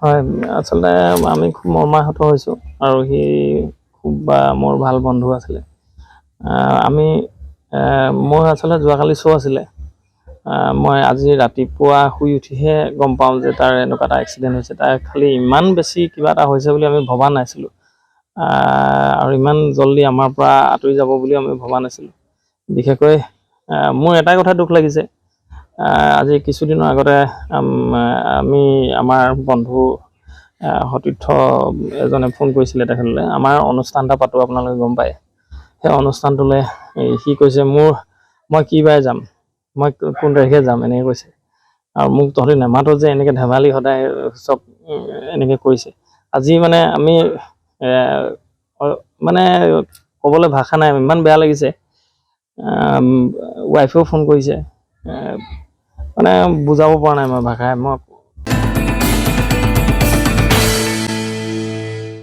হয়, আচলতে আমি খুব মৰ্মাহত হৈছোঁ আৰু সি খুব মোৰ ভাল বন্ধু আছিলে। আমি মোৰ আচলতে যোৱাকালি শ্ব' আছিলে। মই আজি ৰাতিপুৱা শুই উঠিহে গম পাওঁ যে তাৰ এনেকুৱা এটা এক্সিডেণ্ট হৈছে। তাৰ খালি ইমান বেছি কিবা এটা হৈছে বুলি আমি ভবা নাছিলোঁ। আৰু ইমান জল্দি আমাৰ পৰা আঁতৰি যাব বুলিও আমি ভবা নাছিলোঁ। বিশেষকৈ মোৰ এটাই কথা দুখ লাগিছে, আজি কিছুদিনৰ আগতে আমি আমাৰ বন্ধু সতীৰ্থ এজনে ফোন কৰিছিলে তেখেতলৈ, আমাৰ অনুষ্ঠান এটা পাতোঁ আপোনালোকে গম পায়। সেই অনুষ্ঠানটোলৈ সি কৈছে মই কি বাৰে যাম, মই কোন তাৰিখে যাম এনেকৈ কৈছে। আৰু মোক তহঁতি নেমাতো যে এনেকৈ ধেমালি সদায় চব এনেকৈ কৰিছে। আজি মানে আমি মানে ক'বলৈ ভাষা নাই, ইমান বেয়া লাগিছে। ৱাইফেও ফোন কৰিছে, মানে বুজাব পৰা নাই মই ভাষাৰে। মই